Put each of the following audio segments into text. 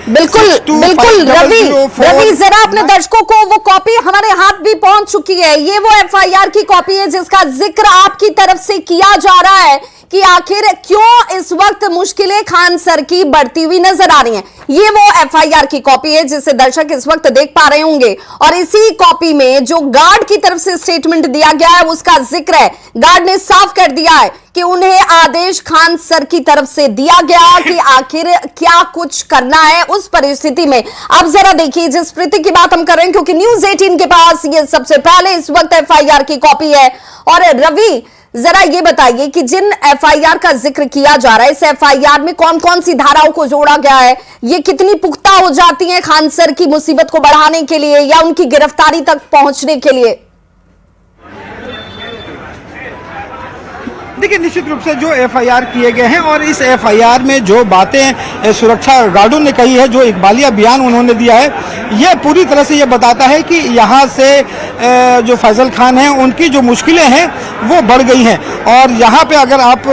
बिल्कुल बिल्कुल रवि जरा अपने दर्शकों को वो कॉपी हमारे हाथ भी पहुंच चुकी है। ये वो एफआईआर की कॉपी है जिसका जिक्र आपकी तरफ से किया जा रहा है कि आखिर क्यों इस वक्त मुश्किलें खान सर की बढ़ती हुई नजर आ रही हैं। ये वो एफआईआर की कॉपी है जिसे दर्शक इस वक्त देख पा रहे होंगे और इसी कॉपी में जो गार्ड की तरफ से स्टेटमेंट दिया गया है उसका जिक्र है। गार्ड ने साफ कर दिया है कि उन्हें आदेश खान सर की तरफ से दिया गया कि आखिर क्या कुछ करना है उस परिस्थिति में। अब जरा देखिए जिस स्मृति की बात हम कर रहे हैं क्योंकि न्यूज 18 के पास ये सबसे पहले इस वक्त एफआईआर की कॉपी है। और रवि जरा ये बताइए कि जिन एफआईआर का जिक्र किया जा रहा है इस एफआईआर में कौन कौन सी धाराओं को जोड़ा गया है, ये कितनी पुख्ता हो जाती हैं खान सर की मुसीबत को बढ़ाने के लिए या उनकी गिरफ्तारी तक पहुंचने के लिए? देखिए निश्चित रूप से जो एफआईआर किए गए हैं और इस एफआईआर में जो बातें सुरक्षा गार्डों ने कही है, जो इकबालिया बयान उन्होंने दिया है, यह पूरी तरह से ये बताता है कि यहाँ से जो फैजल खान हैं उनकी जो मुश्किलें हैं वो बढ़ गई हैं। और यहाँ पे अगर आप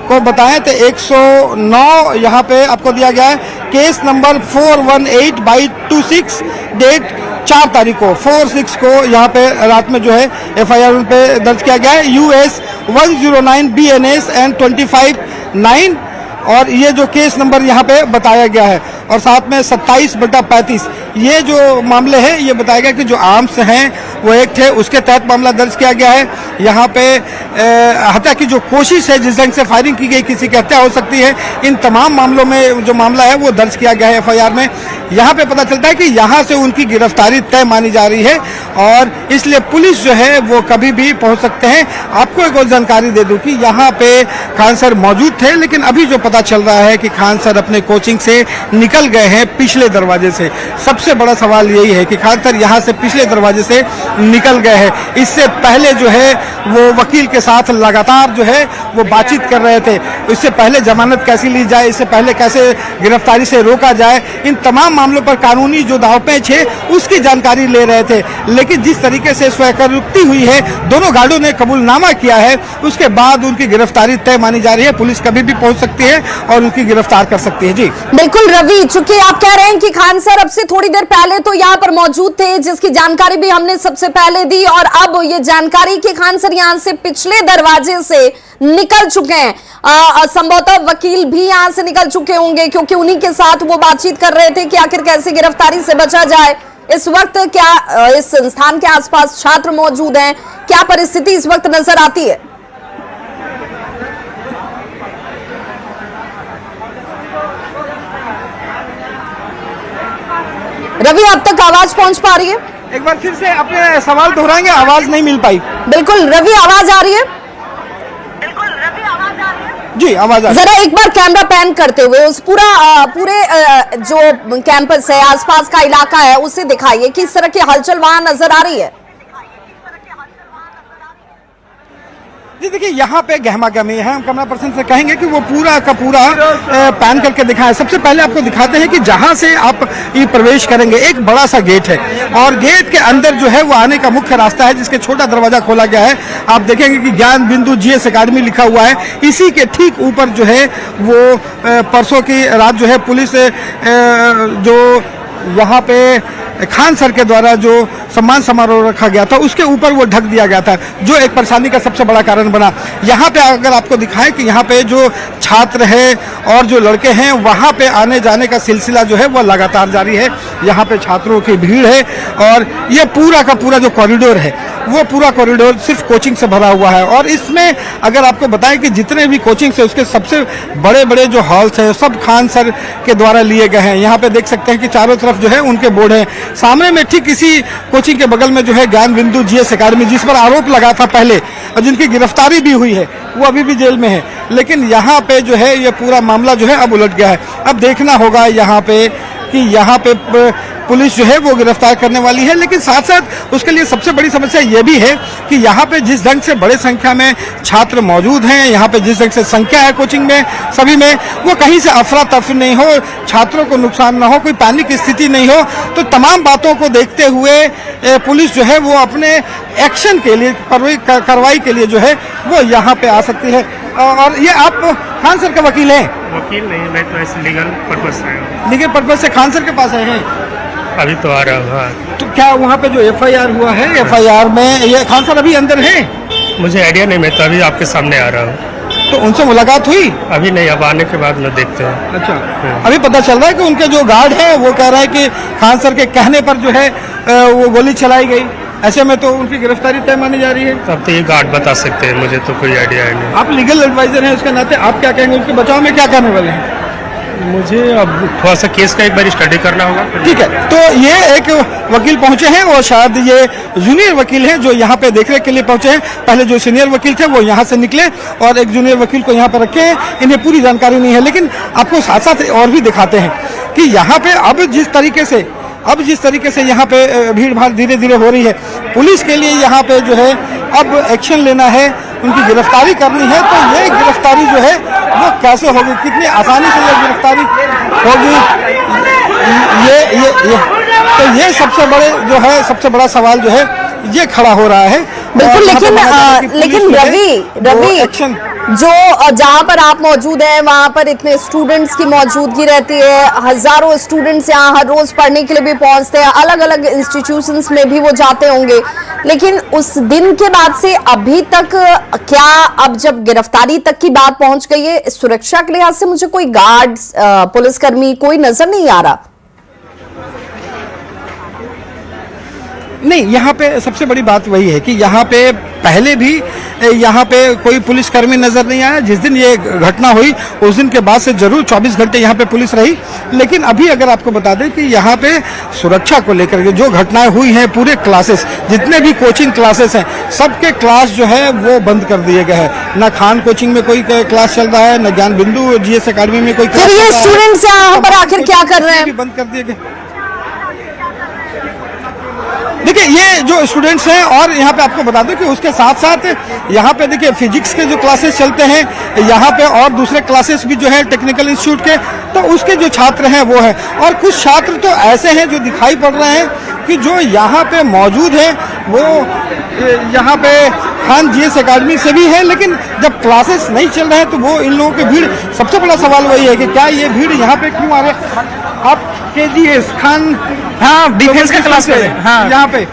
को बताएं तो 109 यहाँ पे आपको दिया गया है, केस नंबर 418/26 डेट 4 तारीख को 4/6 को यहाँ पे रात में जो है एफआईआर पे दर्ज किया गया है US 109 BNS एंड 25/9 और ये जो केस नंबर यहाँ पे बताया गया है और साथ में 27/35 ये जो मामले हैं ये बताया गया कि जो आर्म्स हैं वो एक थे उसके तहत मामला दर्ज किया गया है। यहाँ पे हत्या की जो कोशिश है, जिस ढंग से फायरिंग की गई, किसी की हत्या हो सकती है, इन तमाम मामलों में जो मामला है वो दर्ज किया गया है एफआईआर में। यहाँ पे पता चलता है कि यहाँ से उनकी गिरफ्तारी तय मानी जा रही है और इसलिए पुलिस जो है वो कभी भी पहुँच सकते हैं। आपको एक और जानकारी दे दूँ कि यहाँ पे खान सर मौजूद थे, लेकिन अभी जो पता चल रहा है कि खान सर अपने कोचिंग से निकल गए हैं पिछले दरवाजे से। सबसे बड़ा सवाल यही है कि खान सर यहाँ से पिछले दरवाजे से निकल गए हैं। इससे पहले जो है वो वकील के साथ लगातार जो है वो बातचीत कर रहे थे। इससे पहले जमानत कैसी ली जाए, इससे पहले कैसे गिरफ्तारी से रोका जाए, इन तमाम मामलों पर कानूनी जो दावपेच है उसकी जानकारी ले रहे थे। लेकिन जिस तरीके से स्वीकारोक्ति हुई है, दोनों गार्डों ने कबूलनामा किया है, उसके बाद उनकी गिरफ्तारी तय मानी जा रही है। पुलिस कभी भी पहुंच सकती है और उनकी गिरफ्तार कर सकती है। जी बिल्कुल रवि, चूंकि आप कह रहे हैं कि खान सर अब से थोड़ी देर पहले तो यहाँ पर मौजूद थे, जिसकी जानकारी भी हमने सबसे पहले दी, और अब ये जानकारी कि खान सर यहाँ से पिछले दरवाजे से निकल चुके हैं। संभवतः वकील भी यहाँ से निकल चुके होंगे क्योंकि उन्हीं के साथ वो बातचीत कर रहे थे कि आखिर कैसे गिरफ्तारी से बचा जाए। इस वक्त क्या इस संस्थान के आसपास छात्र मौजूद हैं, क्या परिस्थिति इस वक्त नजर आती है? रवि, अब तक आवाज पहुंच पा रही है? एक बार फिर से अपने सवाल दोहराएंगे, आवाज नहीं मिल पाई। बिल्कुल रवि, आवाज आ रही है? जी आवाज आ रही है। जरा एक बार कैमरा पैन करते हुए उस पूरे जो कैंपस है, आसपास का इलाका है, उसे दिखाइए किस तरह की हलचल वहां नजर आ रही है। जी देखिए यहाँ पे गहमा गहमी है। हम कैमरा पर्सन से कहेंगे कि वो पूरा का पूरा पैन करके दिखाएं। सबसे पहले आपको दिखाते हैं कि जहाँ से आप ये प्रवेश करेंगे एक बड़ा सा गेट है और गेट के अंदर जो है वो आने का मुख्य रास्ता है जिसके छोटा दरवाजा खोला गया है। आप देखेंगे कि ज्ञान बिंदु GS अकेडमी लिखा हुआ है। इसी के ठीक ऊपर जो है वो परसों की रात जो है पुलिस जो यहाँ पे खान सर के द्वारा जो सम्मान समारोह रखा गया था उसके ऊपर वो ढक दिया गया था, जो एक परेशानी का सबसे बड़ा कारण बना। यहाँ पे अगर आपको दिखाएं कि यहाँ पे जो छात्र है और जो लड़के हैं वहाँ पे आने जाने का सिलसिला जो है वो लगातार जारी है। यहाँ पे छात्रों की भीड़ है और ये पूरा का पूरा जो कॉरिडोर है वो पूरा कॉरिडोर सिर्फ कोचिंग से भरा हुआ है। और इसमें अगर आपको बताएं कि जितने भी कोचिंग है उसके सबसे बड़े बड़े जो हॉल्स हैं सब खान सर के द्वारा लिए गए हैं। यहाँ पे देख सकते हैं कि चारों तरफ जो है उनके बोर्ड हैं। सामने में ठीक इसी कोचिंग के बगल में जो है ज्ञान बिंदु GS अकेडमी, जिस पर आरोप लगा था पहले और जिनकी गिरफ्तारी भी हुई है, वो अभी भी जेल में है। लेकिन यहाँ पे जो है ये पूरा मामला जो है अब उलट गया है। अब देखना होगा यहाँ पे कि यहाँ पे पुलिस जो है वो गिरफ्तार करने वाली है, लेकिन साथ साथ उसके लिए सबसे बड़ी समस्या ये भी है कि यहाँ पे जिस ढंग से बड़े संख्या में छात्र मौजूद हैं, यहाँ पे जिस ढंग से संख्या है कोचिंग में सभी में, वो कहीं से अफरा तफरी नहीं हो, छात्रों को नुकसान ना हो, कोई पैनिक स्थिति नहीं हो। तो तमाम बातों को देखते हुए पुलिस जो है वो अपने एक्शन के लिए, कार्रवाई के लिए जो है वो यहाँ पे आ सकती है। और ये आप खान सर के वकील हैं? वकील नहीं, मैं तो ऐसे लीगल पर्पज से आया हूँ। लीगल पर्पज से खान सर के पास आए हैं? अभी तो आ रहा हूँ। हाँ, तो क्या वहाँ पे जो FIR हुआ है, FIR में ये खान सर अभी अंदर हैं? मुझे आइडिया नहीं, मैं तो अभी आपके सामने आ रहा हूँ। तो उनसे मुलाकात हुई? अभी नहीं, अब आने के बाद में देखते हैं। अच्छा, अभी पता चल रहा है कि उनके जो गार्ड है वो कह रहा है कि खान सर के कहने पर जो है वो गोली चलाई गई। ऐसे में तो उनकी गिरफ्तारी तय मानी जा रही है। तब तो ये गार्ड बता सकते हैं, मुझे तो कोई आइडिया नहीं। आप लीगल एडवाइजर हैं, उसके नाते आप क्या कहेंगे, उसके बचाव में क्या करने वाले हैं? मुझे अब थोड़ा सा केस का एक बार स्टडी करना होगा। ठीक है, तो ये एक वकील पहुंचे हैं और शायद ये जूनियर वकील हैं जो यहाँ पे देखने के लिए पहुंचे हैं। पहले जो सीनियर वकील थे वो यहाँ से निकले और एक जूनियर वकील को यहाँ पे रखे हैं। इन्हें पूरी जानकारी नहीं है, लेकिन आपको साथ साथ और भी दिखाते हैं कि यहाँ पे अब जिस तरीके से यहाँ पे भीड़ भाड़ धीरे धीरे हो रही है, पुलिस के लिए यहाँ पे जो है अब एक्शन लेना है, उनकी गिरफ्तारी करनी है। तो ये गिरफ्तारी जो है वो कैसे होगी, कितनी आसानी से ये गिरफ्तारी होगी, ये तो ये सबसे बड़ा सवाल जो है ये खड़ा हो रहा है। बिल्कुल, लेकिन रवि जो जहाँ पर आप मौजूद हैं वहाँ पर इतने स्टूडेंट्स की मौजूदगी रहती है, हजारों स्टूडेंट्स यहाँ हर रोज पढ़ने के लिए भी पहुँचते हैं, अलग अलग इंस्टीट्यूशंस में भी वो जाते होंगे, लेकिन उस दिन के बाद से अभी तक क्या अब जब गिरफ्तारी तक की बात पहुंच गई है, सुरक्षा के लिहाज से मुझे कोई गार्ड पुलिसकर्मी कोई नजर नहीं आ रहा? नहीं, यहाँ पे सबसे बड़ी बात वही है कि यहाँ पे पहले भी यहाँ पे कोई पुलिसकर्मी नजर नहीं आया। जिस दिन ये घटना हुई उस दिन के बाद से जरूर 24 घंटे यहाँ पे पुलिस रही, लेकिन अभी अगर आपको बता दें कि यहाँ पे सुरक्षा को लेकर के जो घटनाएं हुई हैं, पूरे क्लासेस जितने भी कोचिंग क्लासेस हैं सबके क्लास जो है वो बंद कर दिए गए हैं। न खान कोचिंग में कोई क्लास चल रहा है, न ज्ञान बिंदु GS अकेडमी में कोई क्लास। फिर ये स्टूडेंट्स यहाँ पर आखिर क्या कर रहे हैं? बंद कर दिए गए। देखिए, ये जो स्टूडेंट्स हैं, और यहाँ पे आपको बता दूं कि उसके साथ साथ यहाँ पे देखिए फिजिक्स के जो क्लासेस चलते हैं यहाँ पे, और दूसरे क्लासेस भी जो है टेक्निकल इंस्टीट्यूट के, तो उसके जो छात्र हैं वो हैं। और कुछ छात्र तो ऐसे हैं जो दिखाई पड़ रहे हैं कि जो यहाँ पे मौजूद हैं वो यहाँ पे खान GS अकेडमी से भी है, लेकिन जब क्लासेस नहीं चल रहे हैं तो वो इन लोगों की भीड़, सबसे बड़ा सवाल वही है कि क्या ये भीड़ यहाँ पे क्यों आ रहे हैं? आप KGS खान, हाँ, डिफेंस का क्लास है। हाँ, यहाँ पे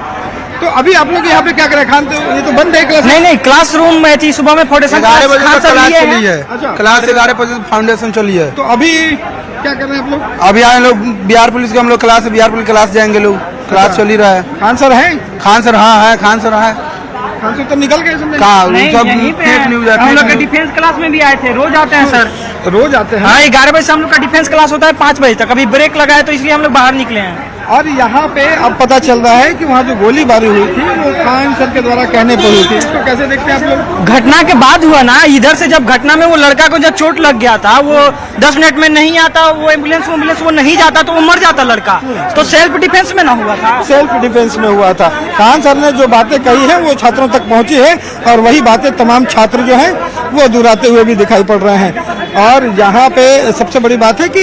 तो अभी आप लोग यहाँ पे क्या करें? खान तो ये तो बंद है क्लास। नहीं, क्लासरूम में थी सुबह में फाउंडेशन क्लास चली है। अच्छा, क्लास 11 बजे फाउंडेशन चली है। तो अभी क्या कर रहे हैं आप लोग? अभी आए लोग बिहार पुलिस के, हम लोग बिहार पुलिस क्लास जाएंगे लोग। क्लास चल ही रहा है। खान सर हैं? खान सर हाँ है, खान सर है। खान सर तो निकल गए समझे? कहाँ? नहीं, सब यहीं पे फेक न्यूज है। हम लोग के डिफेंस क्लास में भी आए थे, रोज आते हैं सर। रोज आते हैं? हाँ, 11 बजे से हम लोग का डिफेंस क्लास होता है 5 बजे तक। अभी ब्रेक लगा है तो इसलिए हम लोग बाहर निकले हैं। और यहाँ पे अब पता चल रहा है कि वहाँ जो गोलीबारी हुई थी वो खान सर के द्वारा कहने पर हुई थी। इसको कैसे देखते हैं आप लोग? घटना के बाद हुआ ना, इधर से जब घटना में वो लड़का को जब चोट लग गया था, वो 10 मिनट में नहीं आता, वो एम्बुलेंस वो नहीं जाता तो वो मर जाता लड़का, तो सेल्फ डिफेंस में ना हुआ था? सेल्फ डिफेंस में हुआ था। खान सर ने जो बातें कही है वो छात्रों तक पहुंची है, और वही बातें तमाम छात्र जो हैं वो दोहराते हुए भी दिखाई पड़ रहे हैं। और यहाँ पे सबसे बड़ी बात है कि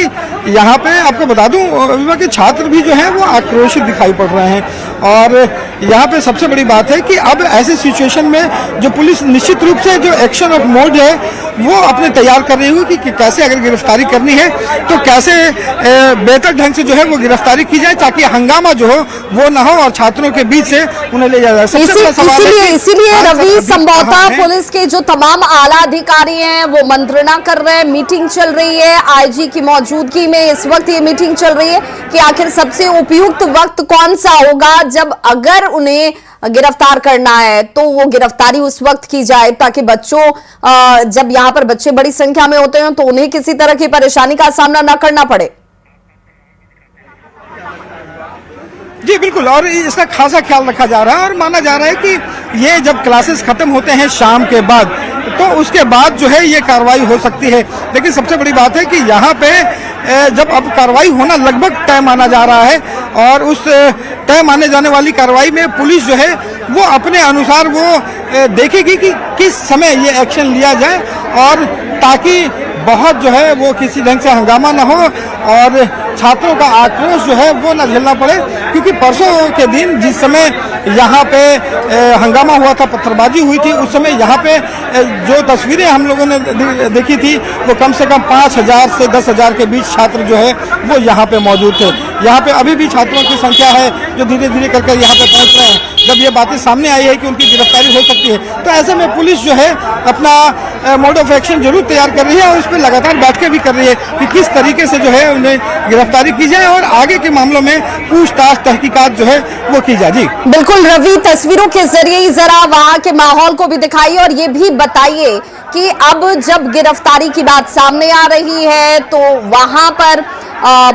यहाँ पे आपको बता दूं विभाग के छात्र भी जो हैं वो आक्रोशित दिखाई पड़ रहे हैं। और यहाँ पे सबसे बड़ी बात है कि अब ऐसे सिचुएशन में जो पुलिस निश्चित रूप से जो एक्शन ऑफ मोड है वो अपने तैयार कर रही हुई कि कैसे अगर गिरफ्तारी करनी है तो कैसे बेहतर ढंग से जो है वो गिरफ्तारी की जाए, ताकि हंगामा जो हो वो ना हो और छात्रों के बीच से उन्हें ले जाया जाए। इसीलिए रवि, संभवतः पुलिस के जो तमाम आला अधिकारी हैं वो मंत्रणा कर रहे हैं, मीटिंग चल रही है, IG की मौजूदगी में इस वक्त ये मीटिंग चल रही है कि आखिर सबसे उपयुक्त वक्त कौन सा होगा जब अगर उन्हें गिरफ्तार करना है तो वो गिरफ्तारी उस वक्त की जाए, ताकि बच्चों जब यहाँ पर बच्चे बड़ी संख्या में होते हैं तो उन्हें किसी तरह की परेशानी का सामना न करना पड़े। जी बिल्कुल, और इसका खासा ख्याल रखा जा रहा है और माना जा रहा है कि ये जब क्लासेस खत्म होते हैं शाम के बाद तो उसके बाद जो है ये कार्रवाई हो सकती है। लेकिन सबसे बड़ी बात है कि यहाँ पे जब अब कार्रवाई होना लगभग तय माना जा रहा है, और उस तय माने जाने वाली कार्रवाई में पुलिस जो है वो अपने अनुसार वो देखेगी कि किस समय ये एक्शन लिया जाए, और ताकि बहुत जो है वो किसी ढंग से हंगामा न हो और छात्रों का आक्रोश जो है वो न झेलना पड़े, क्योंकि परसों के दिन जिस समय यहाँ पे हंगामा हुआ था, पत्थरबाजी हुई थी, उस समय यहाँ पे जो तस्वीरें हम लोगों ने देखी थी वो कम से कम 5,000 से 10,000 के बीच छात्र जो है वो यहाँ पे मौजूद थे। यहाँ पे अभी भी छात्रों की संख्या है जो धीरे धीरे करके यहाँ पे पहुँच रहे हैं। जब ये बातें सामने आई है कि उनकी गिरफ्तारी हो सकती है, तो ऐसे में पुलिस जो है अपना मोड ऑफ एक्शन जरूर तैयार कर रही है और उस पर लगातार बैठकें भी कर रही है कि किस तरीके से जो है उन्हें गिरफ्तारी की जाए और आगे के मामलों में पूछताछ तहकीकात जो है वो की जाए। जी बिल्कुल रवि, तस्वीरों के जरिए जरा वहां के माहौल को भी दिखाइए और ये भी बताइए कि अब जब गिरफ्तारी की बात सामने आ रही है तो वहां पर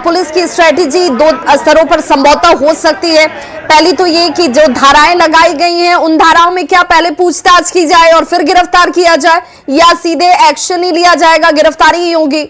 पुलिस की स्ट्रेटेजी 2 स्तरों पर संभवतः हो सकती है। पहली तो ये कि जो धाराएं लगाई गई हैं उन धाराओं में क्या पहले पूछताछ की जाए और फिर गिरफ्तार किया जाए, या सीधे एक्शन ही लिया जाएगा, गिरफ्तारी ही होगी?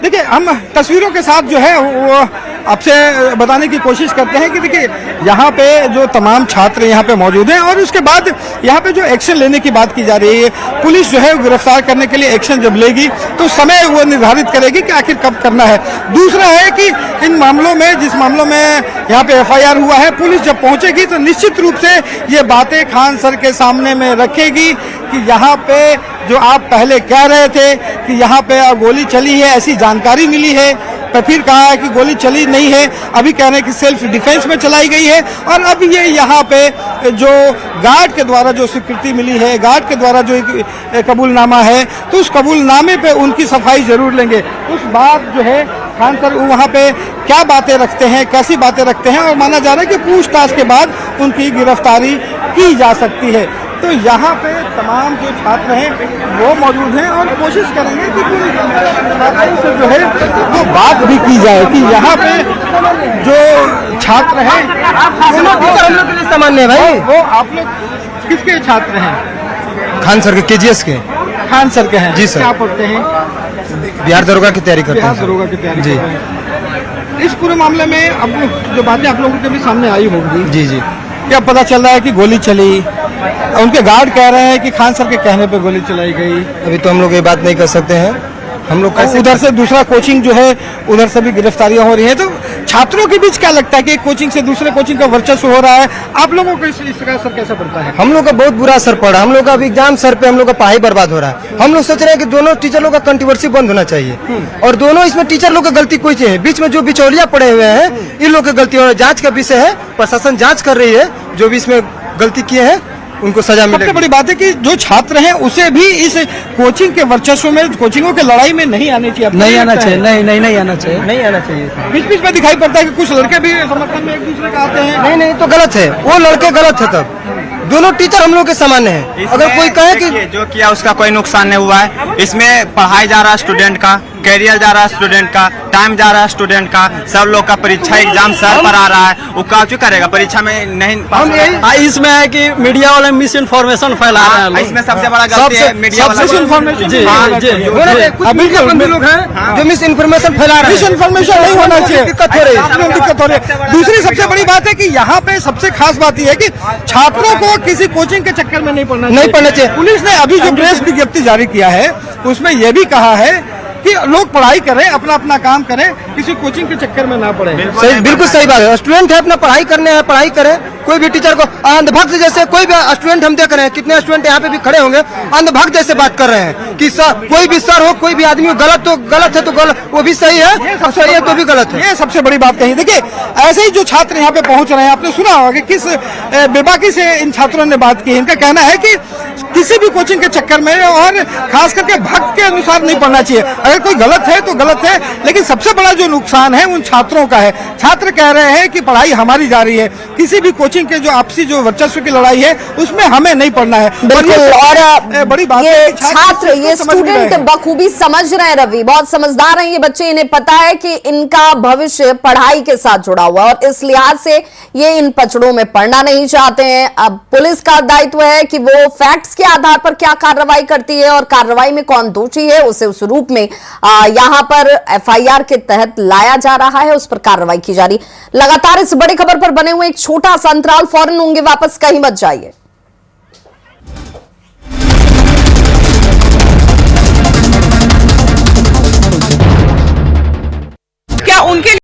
देखिए, हम तस्वीरों के साथ जो है वो आपसे बताने की कोशिश करते हैं कि देखिए यहाँ पे जो तमाम छात्र यहाँ पे मौजूद हैं और उसके बाद यहाँ पे जो एक्शन लेने की बात की जा रही है, पुलिस जो है गिरफ्तार करने के लिए एक्शन जब लेगी तो समय वो निर्धारित करेगी कि आखिर कब करना है। दूसरा है कि इन मामलों में, जिस मामलों में यहाँ पे FIR हुआ है, पुलिस जब पहुँचेगी तो निश्चित रूप से ये बातें खान सर के सामने में रखेगी कि यहाँ पे जो आप पहले कह रहे थे कि यहाँ पे गोली चली है, ऐसी जानकारी मिली है, तो फिर कहा है कि गोली चली नहीं है, अभी कह रहे हैं कि सेल्फ डिफेंस में चलाई गई है। और अब ये यहाँ पे जो गार्ड के द्वारा जो स्वीकृति मिली है, गार्ड के द्वारा जो कबूलनामा है, तो उस कबूलनामे पे उनकी सफाई जरूर लेंगे। उस बात जो है खान सर वहाँ पे क्या बातें रखते हैं, कैसी बातें रखते हैं, और माना जा रहा है कि पूछताछ के बाद उनकी गिरफ्तारी की जा सकती है। तो यहाँ पे तमाम जो छात्र हैं वो मौजूद हैं और कोशिश करेंगे कि पूरी छात्रों से जो है वो बात भी की जाए कि यहाँ पे जो छात्र हैं हम लोग के लिए सामान्य है भाई। वो आप लोग किसके छात्र हैं? खान सर के KGS के। खान सर के हैं? जी सर। क्या पढ़ते हैं? बिहार दरोगा की तैयारी करते बिहार हैं। दरोगा की तैयारी जी। करते हैं। इस पूरे मामले में अब जो बातें आप लोगों के भी सामने आई होंगी, जी जी, क्या पता चल रहा है कि गोली चली, उनके गार्ड कह रहे हैं कि खान सर के कहने पे गोली चलाई गई। अभी तो हम लोग ये बात नहीं कर सकते हैं। हम लोग कैसे उधर से दूसरा कोचिंग जो है उधर से भी गिरफ्तारियां हो रही हैं, तो छात्रों के बीच क्या लगता है कि एक कोचिंग से दूसरे कोचिंग का वर्चस्व हो रहा है? आप लोगों को इसका असर कैसे पड़ता है? हम लोग का बहुत बुरा असर पड़ा। हम लोग का अभी एग्जाम सर पे हम लोग का पढ़ाई बर्बाद हो रहा है। हम लोग सोच रहे हैं कि दोनों टीचर लोग का कंट्रोवर्सी बंद होना चाहिए और दोनों इसमें टीचर लोग का गलती कोई नहीं है। बीच में जो बिचौलिया पड़े हुए हैं इन लोग की गलती और जांच का विषय है। प्रशासन जांच कर रही है, जो भी इसमें गलती किए हैं उनको सजा मिलेगी। सबसे बड़ी बात है कि जो छात्र हैं उसे भी इस कोचिंग के वर्चस्व में, कोचिंगों के लड़ाई में नहीं आने चाहिए। नहीं आना चाहिए, नहीं आना चाहिए, नहीं आना चाहिए। बीच बीच में दिखाई पड़ता है कि कुछ लड़के भी समर्थन में एक दूसरे का आते हैं। नहीं तो गलत है, वो लड़के गलत है। तब दोनों टीचर हम लोग के समान है। अगर कोई कहे कि जो किया उसका कोई नुकसान नहीं हुआ है, इसमें पढ़ाई जा रहा है स्टूडेंट का, कैरियर जा रहा है स्टूडेंट का, टाइम जा रहा है स्टूडेंट का, सब लोग का परीक्षा एग्जाम सर पर आ रहा है, वो काफी करेगा परीक्षा में नहीं पास होगा। इसमें है कि मीडिया वाले मिस इन्फॉर्मेशन फैला रहे हैं। इसमें सबसे बड़ा गलती है मीडिया वाला। बिल्कुल लोग हैं जो मिस इन्फॉर्मेशन फैला रहे हैं। मिस इन्फॉर्मेशन नहीं होना चाहिए, दिक्कत हो रही है। दिक्कत हो रही है। दूसरी सबसे बड़ी बात है कि यहाँ पे सबसे खास बात यह है कि छात्रों को किसी कोचिंग के चक्कर में नहीं पड़ना चाहिए। पुलिस ने अभी जो प्रेस विज्ञप्ति जारी किया है उसमें यह भी कहा है कि लोग पढ़ाई करें, अपना अपना काम करें, किसी कोचिंग के चक्कर में ना पड़े। बिल्कुल सही बात है। स्टूडेंट है, अपना पढ़ाई करने हैं, पढ़ाई करें। कोई भी टीचर को अंधभक्त जैसे कोई भी स्टूडेंट हम देख रहे हैं, कितने स्टूडेंट यहाँ पे भी खड़े होंगे अंधभक्त जैसे बात कर रहे हैं कि सर कोई भी सर हो, कोई भी आदमी हो, गलत है तो गलत, वो भी सही है, सही है तो भी गलत है। ये सबसे बड़ी बात कही। देखिए, ऐसे ही जो छात्र यहाँ पे पहुंच रहे हैं, आपने सुना होगा कि किस बेबाकी से इन छात्रों ने बात की। इनका कहना है कि किसी भी कोचिंग के चक्कर में और खास करके भक्त के अनुसार नहीं पढ़ना चाहिए। अगर कोई गलत है तो गलत है, लेकिन सबसे बड़ा जो नुकसान है उन छात्रों का है। छात्र कह रहे हैं कि पढ़ाई हमारी जा रही है, किसी भी कोचिंग के जो आपसी जो वर्चस्व की लड़ाई है उसमें हमें नहीं पढ़ना है। बिल्कुल, और बड़ी बात ये है छात्र, ये स्टूडेंट बखूबी समझ रहे हैं रवि, बहुत समझदार हैं ये बच्चे। इन्हें पता है कि इनका भविष्य पढ़ाई के साथ जुड़ा हुआ है और इस लिहाज से ये इन पचड़ों में पढ़ना नहीं चाहते हैं। अब पुलिस का दायित्व है कि वो फैक्ट्स के आधार पर क्या कार्रवाई करती है और कार्रवाई में कौन दोषी है उसे उस रूप में यहां पर FIR के तहत लाया जा रहा है, उस पर कार्रवाई की जा रही। लगातार इस बड़ी खबर पर बने हुए एक छोटा सा अंतराल, फौरन होंगे वापस, कहीं मत जाइए।